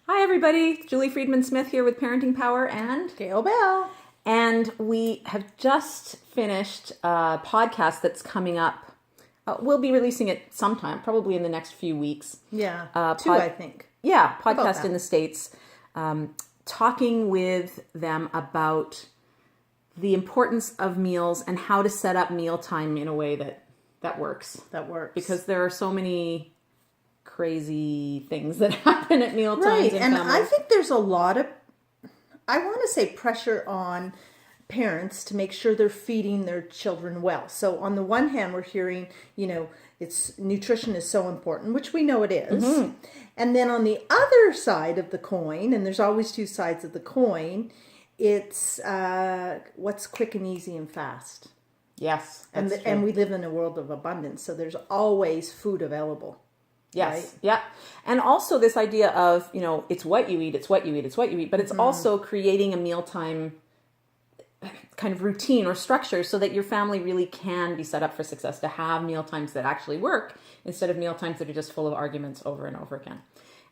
Hi, everybody. Julie Friedman-Smith here with Parenting Power and Gail Bell. And we have just finished a podcast that's coming up. We'll be releasing it sometime, probably in the next few weeks. Yeah, I think. Yeah, podcast in the States. Talking with them about the importance of meals and how to set up mealtime in a way that works. That works. Because there are so many crazy things that happen at mealtimes. Right, and families. I think there's a lot of, I want to say, pressure on parents to make sure they're feeding their children well. So on the one hand, we're hearing, it's nutrition is so important, which we know it is. Mm-hmm. And then on the other side of the coin, and there's always two sides of the coin, it's what's quick and easy and fast. Yes, and we live in a world of abundance, so there's always food available. Yes. Right? Yeah. And also this idea of, it's what you eat, it's what you eat, it's what you eat, but it's also creating a mealtime kind of routine or structure so that your family really can be set up for success, to have mealtimes that actually work instead of mealtimes that are just full of arguments over and over again.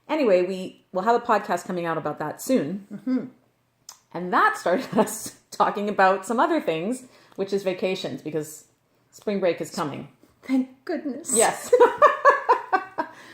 Anyway, we'll have a podcast coming out about that soon. Mm-hmm. And that started us talking about some other things, which is vacations, because spring break is coming. Thank goodness. Yes.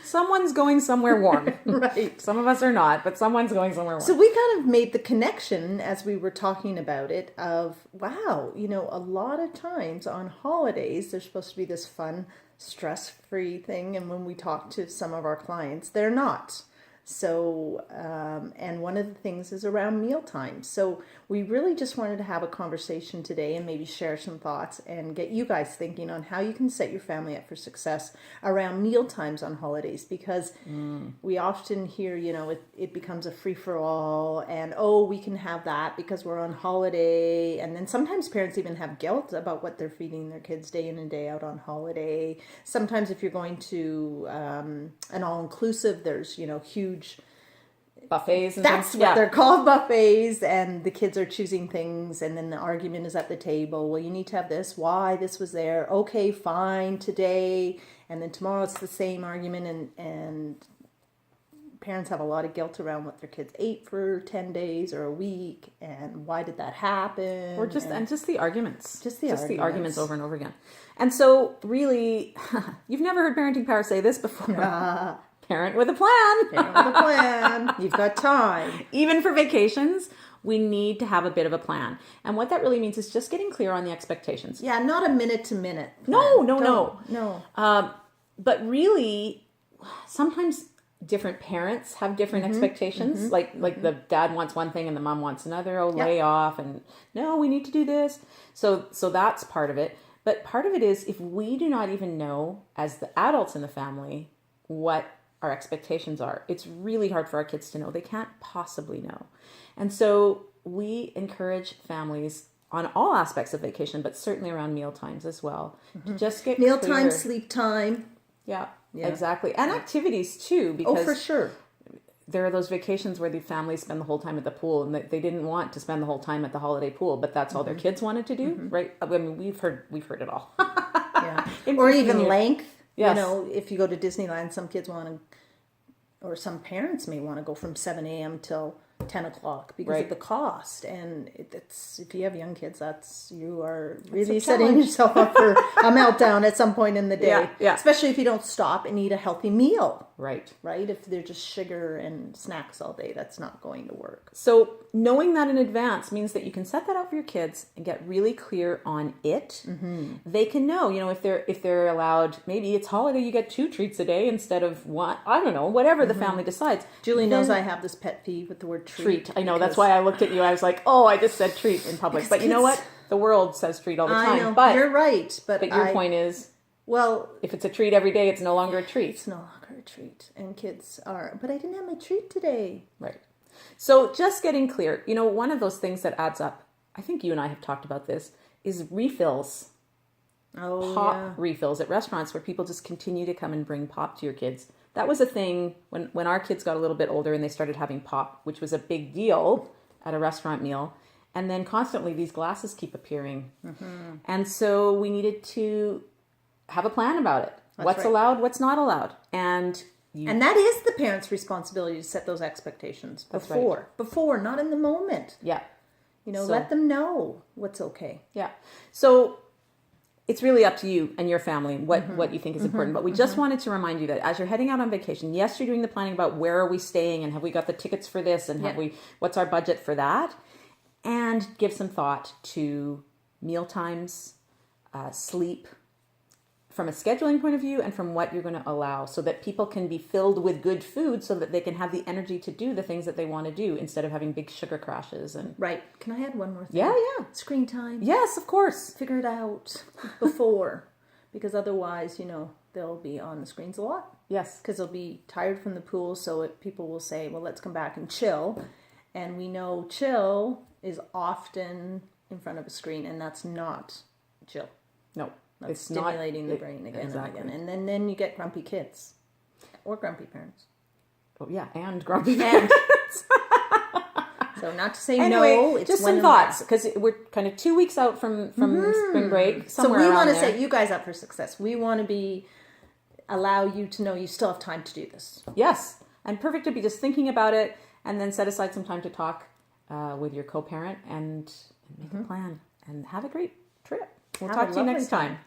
Someone's going somewhere warm. Right. Some of us are not, but someone's going somewhere warm. So we kind of made the connection as we were talking about it of, wow, a lot of times on holidays, there's supposed to be this fun, stress-free thing. And when we talk to some of our clients, they're not. So, and one of the things is around mealtime. So we really just wanted to have a conversation today and maybe share some thoughts and get you guys thinking on how you can set your family up for success around mealtimes on holidays. Because we often hear, it becomes a free-for-all and, we can have that because we're on holiday. And then sometimes parents even have guilt about what they're feeding their kids day in and day out on holiday. Sometimes if you're going to an all-inclusive, there's, huge buffets and that's things. what they're called, buffets, and the kids are choosing things, and then the argument is at the table. Well, you need to have this. Why? This was there. Okay, fine, today. And then tomorrow it's the same argument, and parents have a lot of guilt around what their kids ate for 10 days or a week, and why did that happen? Or just the arguments. Just the arguments over and over again. And so really, you've never heard Parenting Power say this before. Parent with a plan. Parent with a plan. You've got time. Even for vacations, we need to have a bit of a plan. And what that really means is just getting clear on the expectations. Yeah, not a minute-to-minute plan. No. But really, sometimes different parents have different expectations. Like the dad wants one thing and the mom wants another. Lay off. And no, we need to do this. So that's part of it. But part of it is if we do not even know as the adults in the family what our expectations are, it's really hard for our kids to know. They can't possibly know. And so we encourage families on all aspects of vacation, but certainly around meal times as well, to just get mealtime, sleep time. Yeah, exactly. And activities too, because for sure. There are those vacations where the families spend the whole time at the pool, and they didn't want to spend the whole time at the holiday pool, but that's all their kids wanted to do, right? I mean, we've heard it all. Yeah. Or even length. Yes. If you go to Disneyland, some kids want to, or some parents may want to go from 7 a.m. till 10 o'clock because of the cost. And it's if you have young kids, you are really setting yourself up for a meltdown at some point in the day. Yeah. Especially if you don't stop and eat a healthy meal. Right. If they're just sugar and snacks all day, that's not going to work. So knowing that in advance means that you can set that out for your kids and get really clear on it. Mm-hmm. They can know, if they're allowed, maybe it's holiday, you get 2 treats a day instead of 1. I don't know, whatever the family decides. Julie knows I have this pet peeve with the word treat. I know, that's why I looked at you. I was like, I just said treat in public. But you know what? The world says treat all the time. I know, but you're right. But your point is, well, if it's a treat every day, it's no longer a treat. It's no longer a treat. And kids are, but I didn't have my treat today. Right. So just getting clear, one of those things that adds up, I think you and I have talked about this, is refills. Pop refills at restaurants where people just continue to come and bring pop to your kids. That was a thing when our kids got a little bit older and they started having pop, which was a big deal at a restaurant meal. And then constantly these glasses keep appearing. Mm-hmm. And so we needed to have a plan about it. What's allowed, what's not allowed. And And that is the parent's responsibility to set those expectations before. Right. Before, not in the moment. Yeah. Let them know what's okay. Yeah. So it's really up to you and your family what you think is important. But we just wanted to remind you that as you're heading out on vacation, yes, you're doing the planning about where are we staying and have we got the tickets for this and what's our budget for that, and give some thought to mealtimes, sleep, from a scheduling point of view and from what you're going to allow, so that people can be filled with good food so that they can have the energy to do the things that they want to do instead of having big sugar crashes. And right. Can I add one more thing? Yeah. Screen time. Yes, of course. Figure it out before, because otherwise, they'll be on the screens a lot. Yes. Because they'll be tired from the pool, so people will say, well, let's come back and chill. And we know chill is often in front of a screen, and that's not chill. No. That's it's stimulating not, the brain again exactly. and again. And then you get grumpy kids. Or grumpy parents. Oh, yeah, and grumpy parents. So not to say anyway, no. It's just some thoughts, because we're kind of 2 weeks out from spring break. So we want to there. set you guys up for success. We want to allow you to know you still have time to do this. Yes. And perfect to be just thinking about it and then set aside some time to talk with your co-parent and make a plan. And have a great trip. We'll talk to you next time.